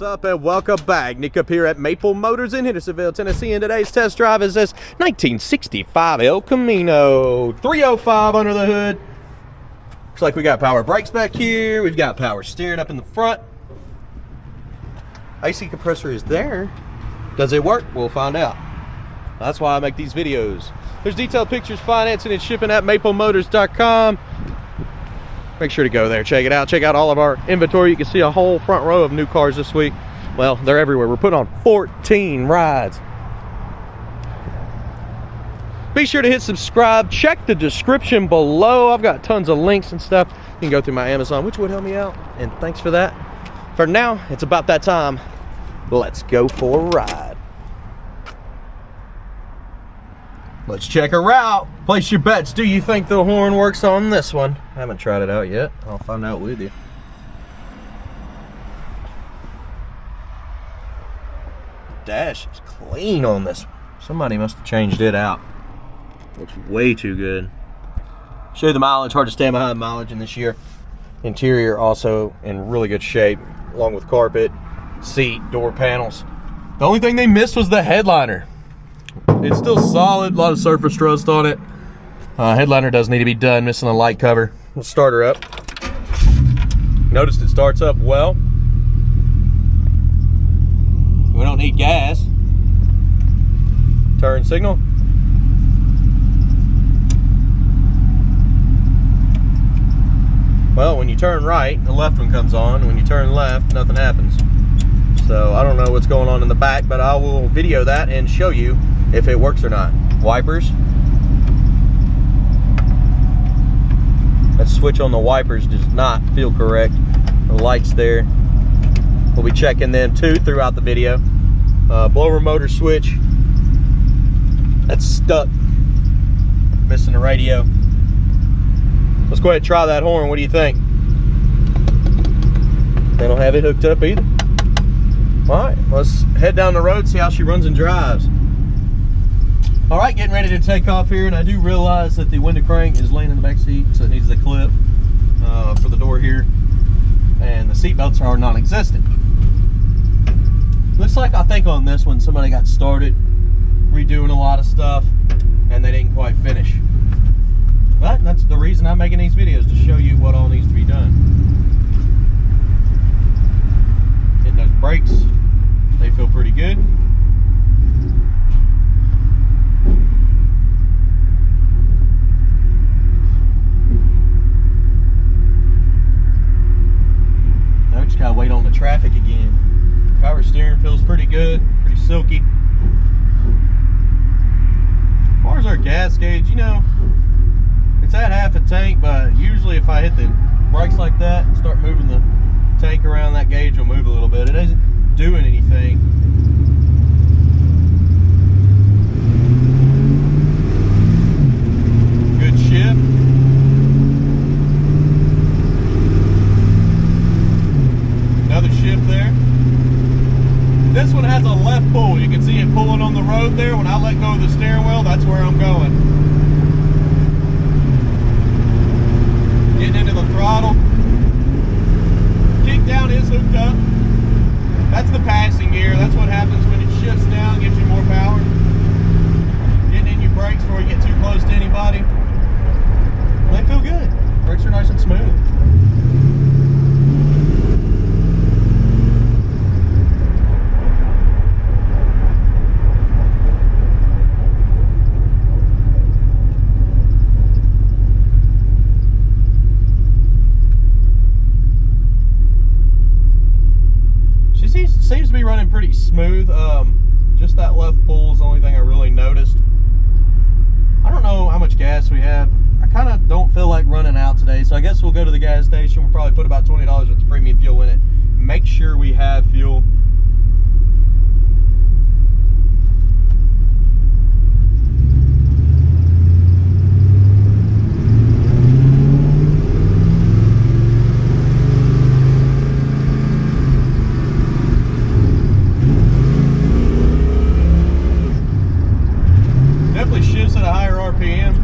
up and welcome back. Nick up here at Maple Motors in Hendersonville, Tennessee, and today's test drive is this 1965 El Camino 305 under the hood. Looks like we got power brakes back here. We've got power steering up in the front. AC compressor is there. Does it work? We'll find out. That's why I make these videos. There's detailed pictures, financing, and shipping at maplemotors.com. Make sure to go there, check it out. Check out all of our inventory. You can see a whole front row of new cars this week. Well, they're everywhere. We're putting on 14 rides. Be sure to hit subscribe. Check the description below. I've got tons of links and stuff. You can go through my Amazon, which would help me out. And thanks for that. For now, it's about that time. Let's go for a ride. Let's check her out. Place your bets. Do you think the horn works on this one? I haven't tried it out yet. I'll find out with you. The dash is clean on this one. Somebody must have changed it out. Looks way too good. Show you the mileage. Hard to stand behind mileage in this year. Interior also in really good shape, along with carpet, seat, door panels. The only thing they missed was the headliner. It's still solid, a lot of surface rust on it. Headliner does need to be done, missing a light cover. We'll start her up. Notice it starts up well. We don't need gas. Turn signal. Well, when you turn right, the left one comes on. When you turn left, nothing happens. So I don't know what's going on in the back, but I will video that and show you if it works or not. Wipers. That switch on the wipers does not feel correct. The light's there. We'll be checking them too throughout the video. Blower motor switch. That's stuck. Missing the radio. Let's go ahead and try that horn. What do you think? They don't have it hooked up either. Alright, let's head down the road, see how she runs and drives. Alright, getting ready to take off here, and I do realize that the window crank is laying in the back seat, so it needs the clip for the door here. And the seat belts are non-existent. Looks like, I think on this one, somebody got started redoing a lot of stuff, and they didn't quite finish. But that's the reason I'm making these videos, to show you what all needs to be done. Hitting those brakes, they feel pretty good. Now just gotta wait on the traffic again. Power steering feels pretty good, pretty silky. As far as our gas gauge, you know, it's at half a tank, but usually if I hit the brakes like that and start moving the tank around, that gauge will move a little bit. It isn't doing anything. Good shift. Another shift there. This one has a left pull. You can see it pulling on the road there. When I let go of the steering wheel, that's where I'm going. Getting into the throttle. Kick down is hooked up. That's the passing gear. That's what happens when it shifts down, gives you more power. Getting in your brakes before you get too close to anybody. Well, they feel good. Brakes are nice and smooth. Seems to be running pretty smooth. Just that left pull is the only thing I really noticed. I don't know how much gas we have. I kind of don't feel like running out today, so I guess we'll go to the gas station. We'll probably put about $20 worth of premium fuel in it. Make sure we have fuel. Shifts at a higher RPM.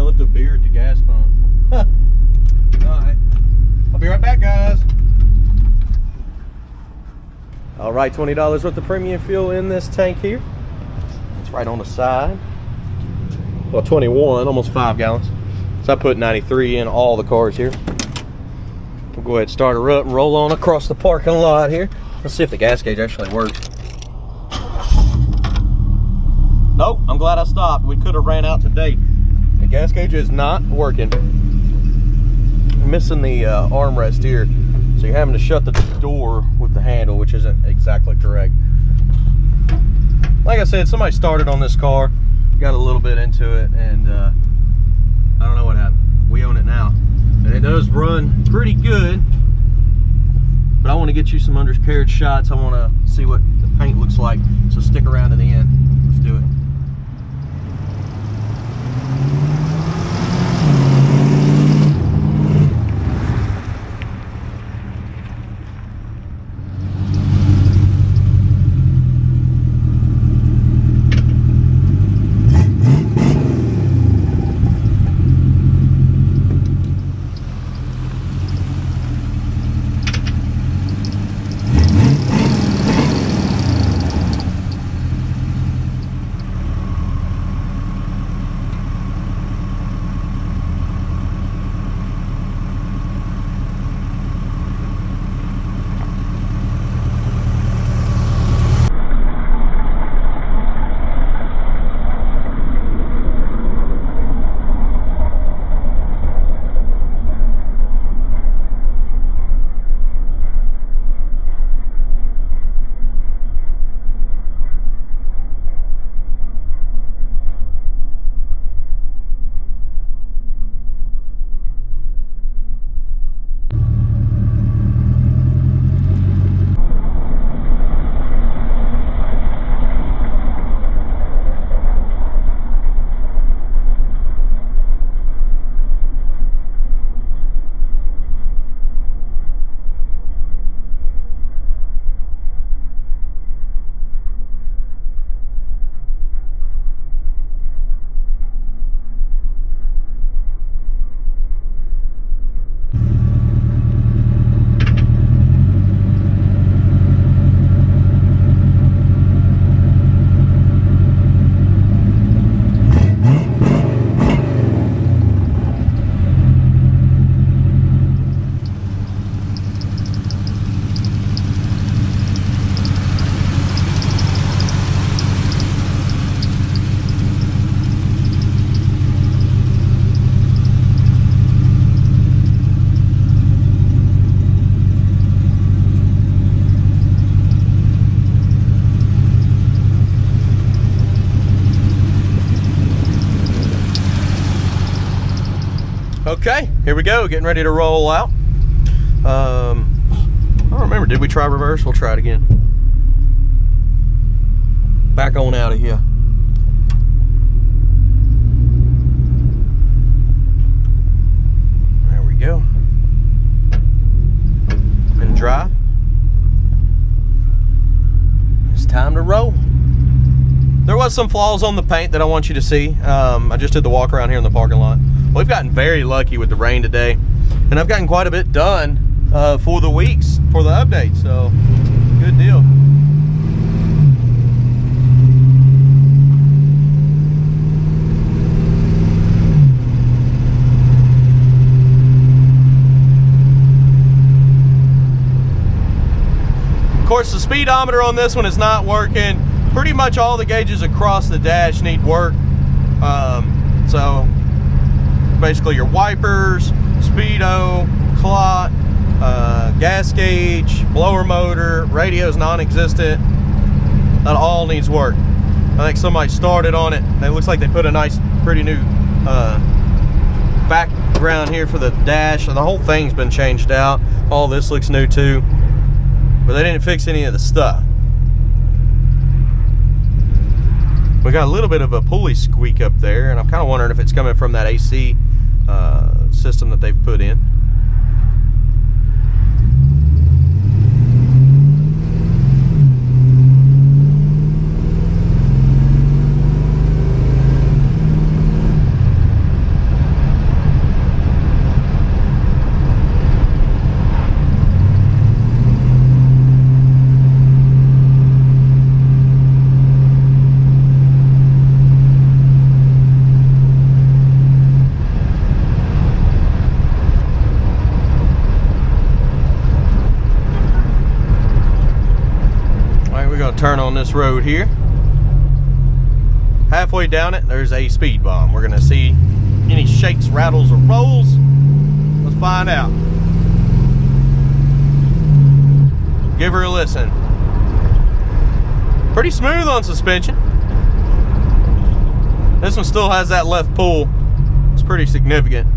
left a beer at the gas pump. Alright. I'll be right back, guys. Alright, $20 worth of premium fuel in this tank here. It's right on the side. Well, 21, almost 5 gallons. So I put 93 in all the cars here. We'll go ahead and start her up and roll on across the parking lot here. Let's see if the gas gauge actually works. Nope, I'm glad I stopped. We could have ran out today. The gas gauge is not working. I'm missing the armrest here. So you're having to shut the door with the handle, which isn't exactly correct. Like I said, somebody started on this car, got a little bit into it, and I don't know what happened. We own it now. And it does run pretty good. But I want to get you some undercarriage shots. I want to see what the paint looks like. So stick around to the end. Let's do it. Okay, here we go, getting ready to roll out. I don't remember, did we try reverse? We'll try it again. Back on out of here. There we go. And drive. It's time to roll. There was some flaws on the paint that I want you to see. I just did the walk around here in the parking lot. We've gotten very lucky with the rain today, and I've gotten quite a bit done for the weeks for the update, so good deal. Of course, the speedometer on this one is not working. Pretty much all the gauges across the dash need work. So basically your wipers, speedo, clock, gas gauge, blower motor, radio's non-existent. That all needs work. I think somebody started on it. It looks like they put a nice, pretty new background here for the dash. The whole thing's been changed out. All this looks new too. But they didn't fix any of the stuff. We got a little bit of a pulley squeak up there, and I'm kind of wondering if it's coming from that AC system that they've put in. turn on this road here. Halfway down it, there's a speed bump. We're gonna see any shakes, rattles, or rolls. Let's find out. Give her a listen. Pretty smooth on suspension. This one still has that left pull. It's pretty significant.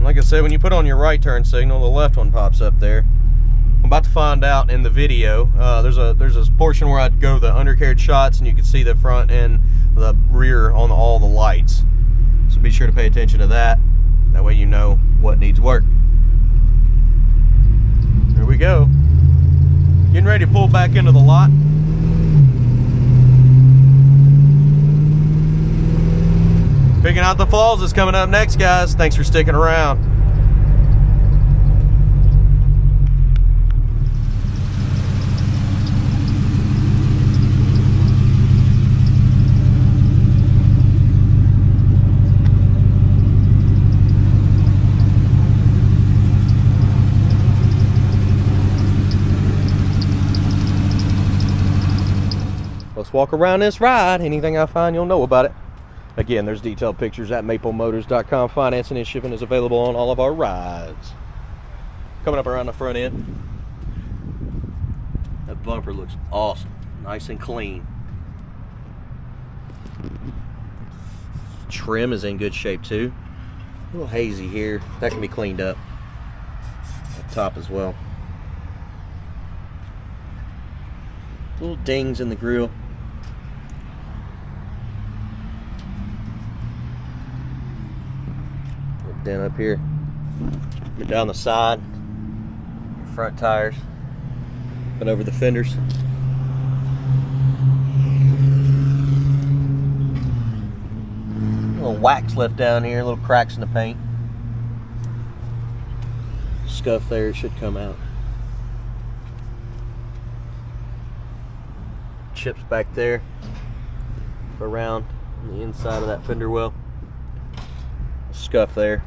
Like I said, when you put on your right turn signal, the left one pops up there. I'm about to find out in the video. There's a portion where I'd go the undercarriage shots, and you can see the front and the rear on all the lights. So be sure to pay attention to that. That way you know what needs work. Here we go. Getting ready to pull back into the lot. Picking out the flaws is coming up next, guys. Thanks for sticking around. Let's walk around this ride. Anything I find, you'll know about it. Again, there's detailed pictures at maplemotors.com. Financing and shipping is available on all of our rides. Coming up around the front end. That bumper looks awesome. Nice and clean. Trim is in good shape too. A little hazy here. That can be cleaned up. Up top as well. Little dings in the grill. Dent up here, but down the side, front tires, and over the fenders. A little wax left down here, little cracks in the paint. Scuff there, it should come out. Chips back there, around the inside of that fender well. Scuff there.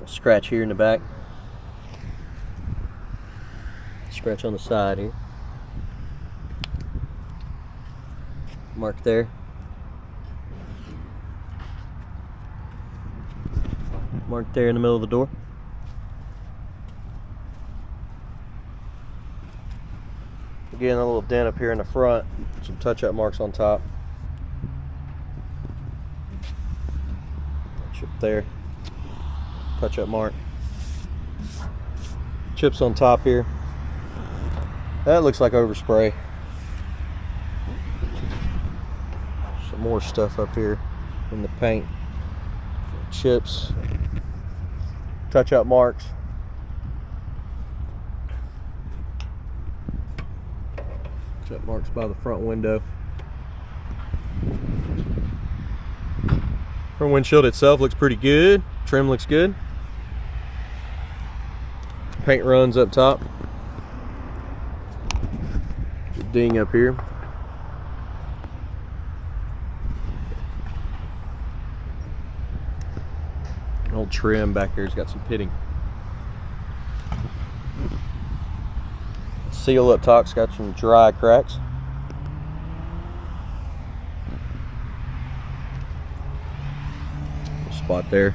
Scratch here in the back. Scratch on the side here. Mark there. Mark there in the middle of the door. Again, a little dent up here in the front. Some touch-up marks on top. Chip there. Touch-up mark. Chips on top here. That looks like overspray. Some more stuff up here in the paint. Chips. Touch-up marks. Touch-up marks by the front window. Front windshield itself looks pretty good. Trim looks good. Paint runs up top. Ding up here. Old trim back here's got some pitting. Seal up top's got some dry cracks. Spot there.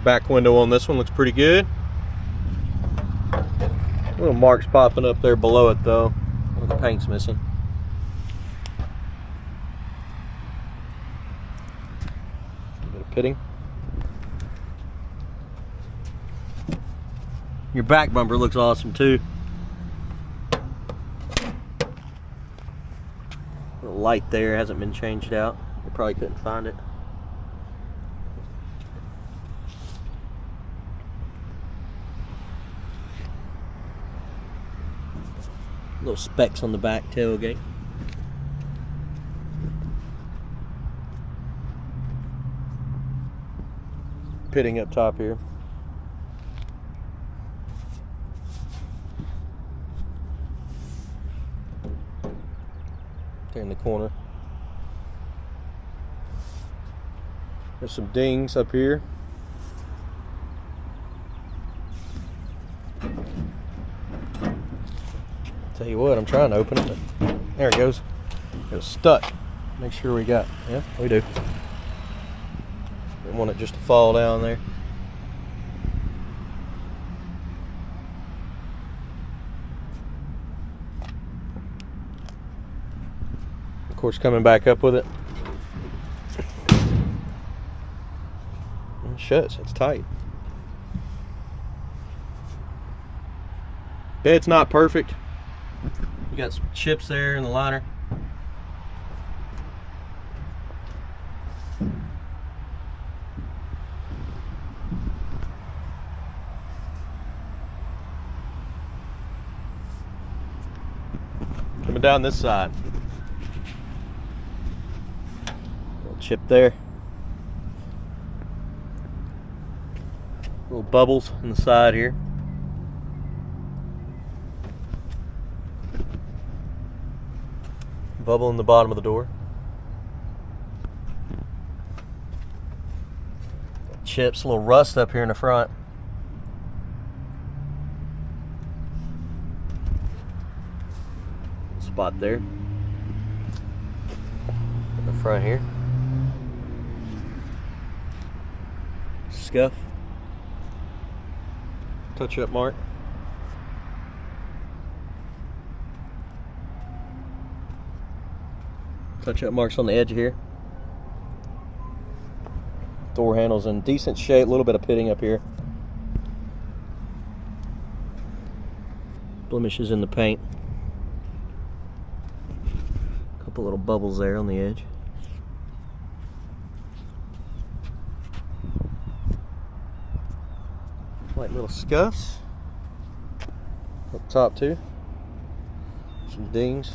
Back window on this one looks pretty good. Little marks popping up there below it though, where the paint's missing. A bit of pitting. Your back bumper looks awesome too. Little light there hasn't been changed out. You probably couldn't find it. Little specks on the back tailgate. Pitting up top here. there in the corner. There's some dings up here. Tell you what, I'm trying to open it, but there it goes. It was stuck. Make sure we got, yeah, we do. Don't want it just to fall down there. Of course, coming back up with it. It shuts, it's tight. Bed's not perfect. You got some chips there in the liner. Coming down this side. Little chip there. Little bubbles on the side here. Bubble in the bottom of the door. Chips, a little rust up here in the front. Spot there. In the front here. Scuff. Touch up mark. Touch up marks on the edge here. Door handle's in decent shape, a little bit of pitting up here. Blemishes in the paint. Couple little bubbles there on the edge. Like little scuffs. Up top too. Some dings.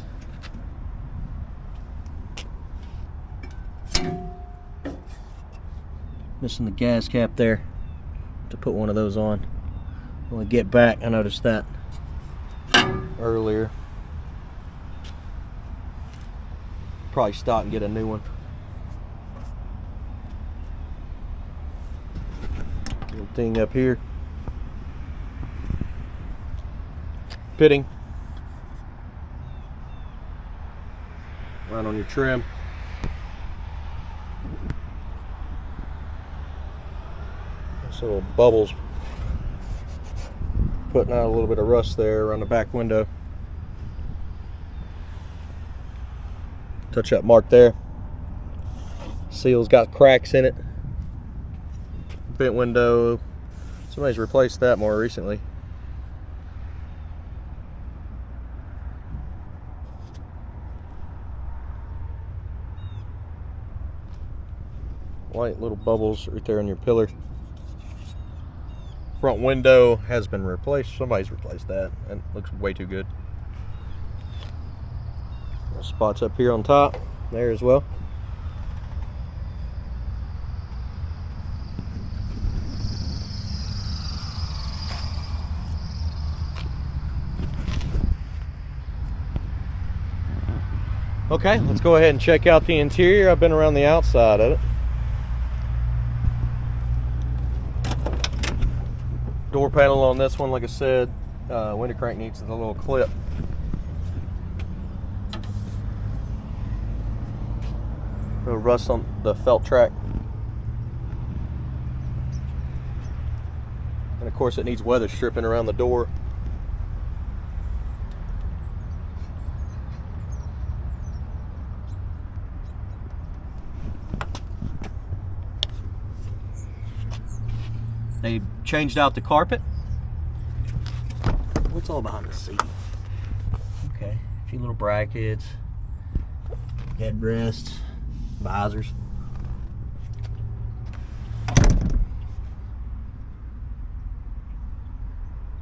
Missing the gas cap there to put one of those on. When we get back, I noticed that earlier. Probably stop and get a new one. Little thing up here. Pitting. Right on your trim. Little bubbles, putting out a little bit of rust there around the back window. Touch up mark there. Seal's got cracks in it. Bent window. Somebody's replaced that more recently. White little bubbles right there on your pillar. Front window has been replaced. Somebody's replaced that. And it looks way too good. Spots up here on top. There as well. Okay, let's go ahead and check out the interior. I've been around the outside of it. Door panel on this one, like I said, window crank needs the little clip. Little rust on the felt track. And of course it needs weather stripping around the door. They changed out the carpet. What's all behind the seat? Okay, a few little brackets, headrests, visors.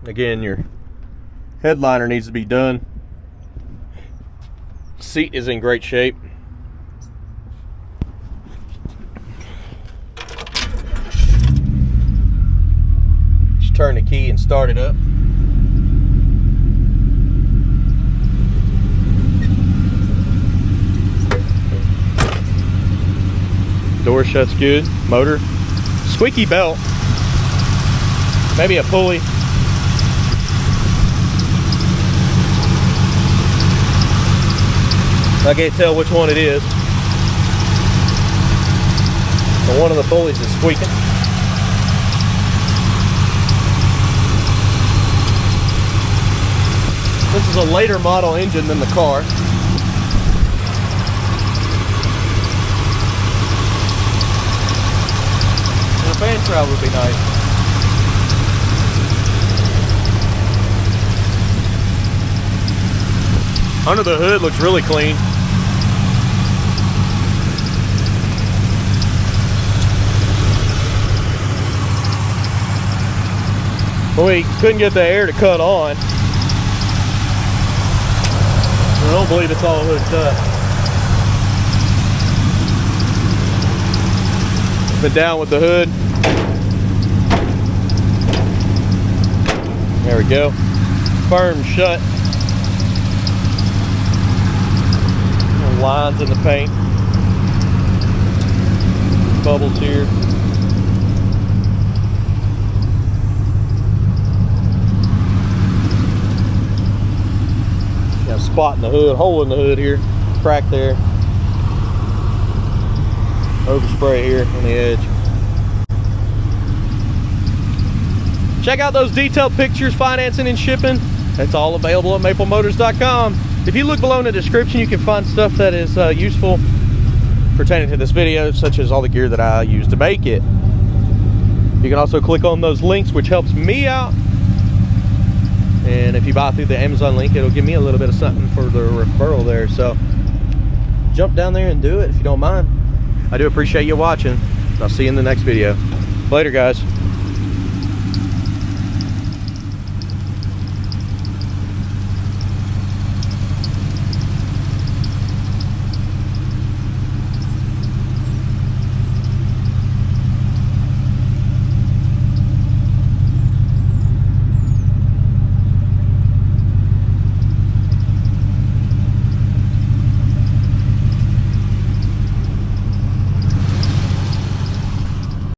Again, your headliner needs to be done. Seat is in great shape. Turn the key and start it up. Door shuts good. Motor. Squeaky belt. Maybe a pulley. I can't tell which one it is. But one of the pulleys is squeaking. This is a later model engine than the car. And a fan shroud would be nice. Under the hood looks really clean. We couldn't get the air to cut on. I don't believe it's all hooked up. Been down with the hood. There we go. Firm shut. Little lines in the paint. Bubbles here. Spot in the hood, hole in the hood here, crack there, overspray here on the edge. Check out those detailed pictures, financing and shipping. That's all available at maplemotors.com. If you look below in the description, you can find stuff that is useful pertaining to this video, such as all the gear that I use to make it. You can also click on those links, which helps me out. And if you buy through the Amazon link, it'll give me a little bit of something for the referral there. So jump down there and do it if you don't mind. I do appreciate you watching. I'll see you in the next video. Later, guys.